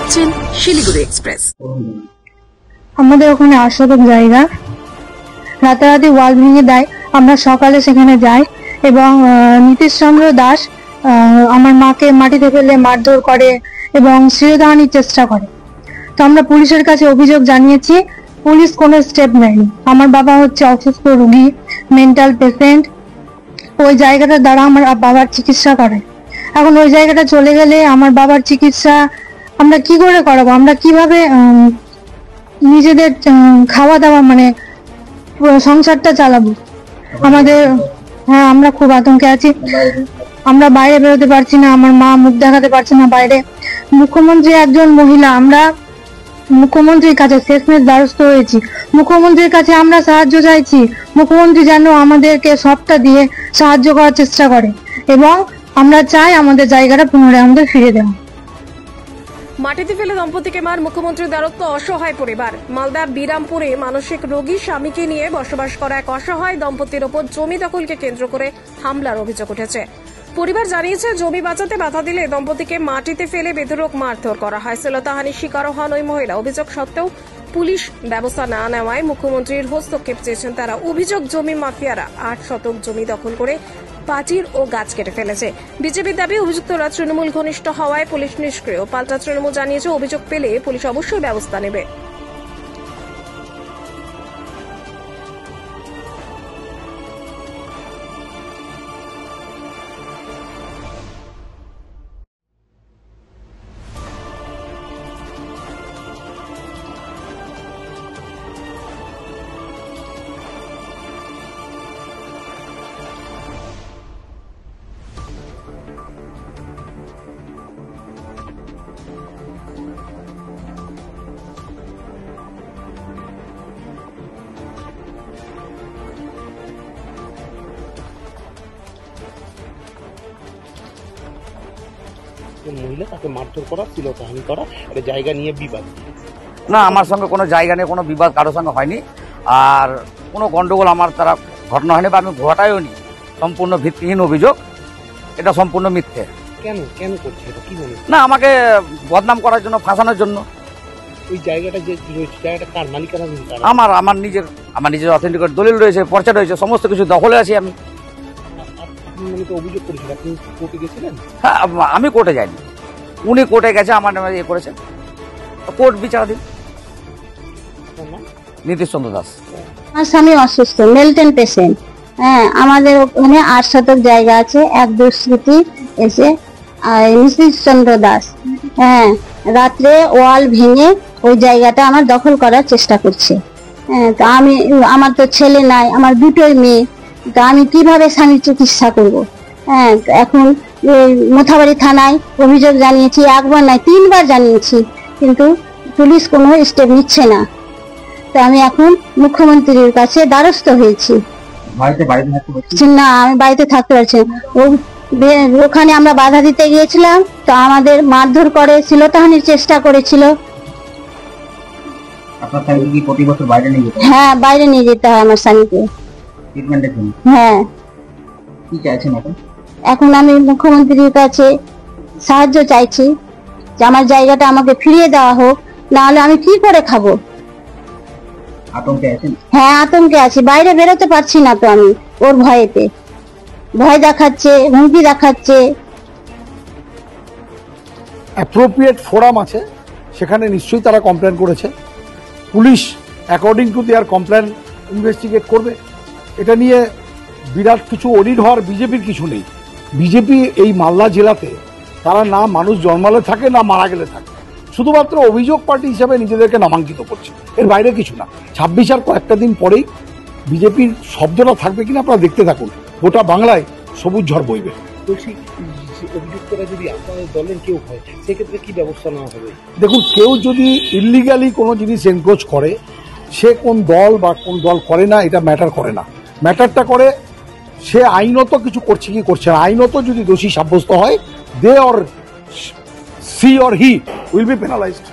দেখছেন শিলিগুড়ি এক্সপ্রেস। আমাদের ওখানে 8 শতক জায়গা, রাতারাতি ওয়াল ভেঙে দেয়। আমরা সকালে সেখানে যাই এবং নীতিশ চন্দ্র দাস আমার মাকে মাটিতে ফেলে মারধর করে এবং শিরোধারণের চেষ্টা করে। তো আমরা পুলিশের কাছে অভিযোগ জানিয়েছি, পুলিশ কোনো স্টেপ নেয়নি। আমার বাবা হচ্ছে অসুস্থ রোগী, মেন্টাল পেশেন্ট। ওই জায়গাটার দ্বারা আমার বাবার চিকিৎসা করে। এখন ওই জায়গাটা চলে গেলে আমার বাবার চিকিৎসা আমরা কি করে করাবো? আমরা কিভাবে নিজেদের খাওয়া দাওয়া মানে সংসারটা চালাবো? আমাদের আমরা খুব আতঙ্কে আছি। আমরা বাইরে বেরোতে পারছি না, আমার মা মুখ দেখাতে পারছে না বাইরে। মুখ্যমন্ত্রী একজন মহিলা, আমরা মুখ্যমন্ত্রীর কাছে শেষমেশ দ্বারস্থ হয়েছি। মুখ্যমন্ত্রীর কাছে আমরা সাহায্য চাইছি। মুখ্যমন্ত্রী যেন আমাদেরকে সবটা দিয়ে সাহায্য করার চেষ্টা করে এবং আমরা চাই আমাদের জায়গাটা পুনরায় আমাদের ফিরে দেওয়া। মাটিতে ফেলে দম্পতিকে মার মুখ্যমন্ত্রীর দ্বারস্থ অসহায় পরিবার। মালদার বিরামপুরে মানসিক রোগী স্বামীকে নিয়ে বসবাস করা এক অসহায় দম্পতির ওপর জমি দখলকে কেন্দ্র করে হামলার অভিযোগ উঠেছে। পরিবার জানিয়েছে, জমি বাঁচাতে বাধা দিলে দম্পতিকে মাটিতে ফেলে বেধড়ক মারধর করা হয়। শ্লীলতাহানির শিকারও হন ওই মহিলা। অভিযোগ সত্ত্বেও পুলিশ ব্যবস্থা না নেওয়ায় মুখ্যমন্ত্রীর হস্তক্ষেপ চেয়েছেন তারা। অভিযোগ, জমি মাফিয়ারা 8 শতক জমি দখল করে পাচির ও গাছ কেটে ফেলেছে। বিজেপির দাবি, অভিযুক্তরা তৃণমূল ঘনিষ্ঠ হওয়ায় পুলিশ নিষ্ক্রিয়। পাল্টা তৃণমূল জানিয়েছে, অভিযোগ পেলে পুলিশ অবশ্যই ব্যবস্থা নেবে। মহিলা তাকে মারধর করা, শ্লীলতাহানি করা, একটা জায়গা নিয়ে বিবাদ। না, আমার সঙ্গে কোনো জায়গা নিয়ে কোনো বিবাদ কারোর সঙ্গে হয়নি, আর কোনো গন্ডগোল আমার দ্বারা ঘটনা হয়নি বা আমি ঘটাইও নি। সম্পূর্ণ ভিত্তিহীন অভিযোগ, এটা সম্পূর্ণ মিথ্যে। কেন কেন করছে এটা, কি মনে? না, আমাকে বদনাম করার জন্য, ফাঁসানোর জন্য। ওই জায়গাটা যে রয়েছে, জায়গাটা কার মালিকানা? আমার নিজের অথেন্টিকেট দলিল রয়েছে, পর্চা রয়েছে, সমস্ত কিছু দখলে আছি আমি। আপনি তো অভিযোগ করেছিলেন, আপনি কোর্টে গেছিলেন? হ্যাঁ, আমি কোর্টে যাইনি, উনি কোর্টে গেছে, আমার নামে ইয়ে করেছেন। কোর্ট বিচার দিন। নীতিশ চন্দ্র দাস। আমার স্বামী অসুস্থ, মেন্টাল পেশেন্ট। আমাদের ওখানে 8 শতক জায়গা আছে। এক দুষ্কৃতী এসে নীতিশ চন্দ্র দাস রাত্রে ওয়াল ভেঙে ওই জায়গাটা আমার দখল করার চেষ্টা করছে। তো আমার তো ছেলে নাই, আমার দুটোই মেয়ে। তো আমি কিভাবে স্বামীর চিকিৎসা করব? এখন মোথাবাড়ি থানায় অভিযোগ জানিয়েছি, একবার নয় 3বার জানিয়েছি, কিন্তু পুলিশ কোনো স্টেপ নিচ্ছে না। তো আমি এখন মুখ্যমন্ত্রীর কাছে দ্বারস্থ হয়েছি। না, আমি বাড়িতে থাকতে পারছি না। ওখানে আমরা বাধা দিতে গিয়েছিলাম, তো আমাদের মারধর করে, শ্লীলতাহানির চেষ্টা করেছিল। হ্যাঁ, বাইরে নিয়ে যেতে হয় আমার স্বামীকে। হ্যাঁ, এখন আমি মুখ্যমন্ত্রীর কাছে সাহায্য চাইছি যে আমার জায়গাটা আমাকে ফিরিয়ে দেওয়া হোক, না হলে আমি কি করে খাবো? হ্যাঁ, আতঙ্কে আছি, বাইরে বেরোতে পারছি না তো আমি। ওর ভয়েতে ভয় দেখাচ্ছে, হুমকি দেখাচ্ছে। অ্যাপ্রোপ্রিয়েট ফোরাম আছে, সেখানে নিশ্চয়ই তারা কমপ্লেন করেছে। Police according to their complain investigate করবে। এটা নিয়ে বিরাট কিছু অডিট হওয়ার বিজেপির কিছু নেই। বিজেপি এই মালদা জেলাতে তারা না মানুষ জন্মালে থাকে, না মারা গেলে থাকে, শুধুমাত্র অভিযোগ পার্টি হিসাবে নিজেদেরকে নামাঙ্কিত করছে, এর বাইরে কিছু না। 26 আর কয়েকটা দিন পরেই বিজেপির শব্দটা থাকবে কিনা আপনারা দেখতে থাকুন। গোটা বাংলায় সবুজ ঝড় বইবে। বলছি, অভিযুক্তরা যদি আপনাদের দলের কেউ হয়, সেক্ষেত্রে কি ব্যবস্থা নেওয়া হবে? দেখুন, কেউ যদি ইল্লিগালি কোনো জিনিস এনক্রোচ করে, সে কোন দল বা কোন দল করে না, এটা ম্যাটার করে না। ম্যাটারটা করে সে আইনত কিছু করছে কি করছে না। আইনত যদি দোষী সাব্যস্ত হয়, they or she or he will be penalised.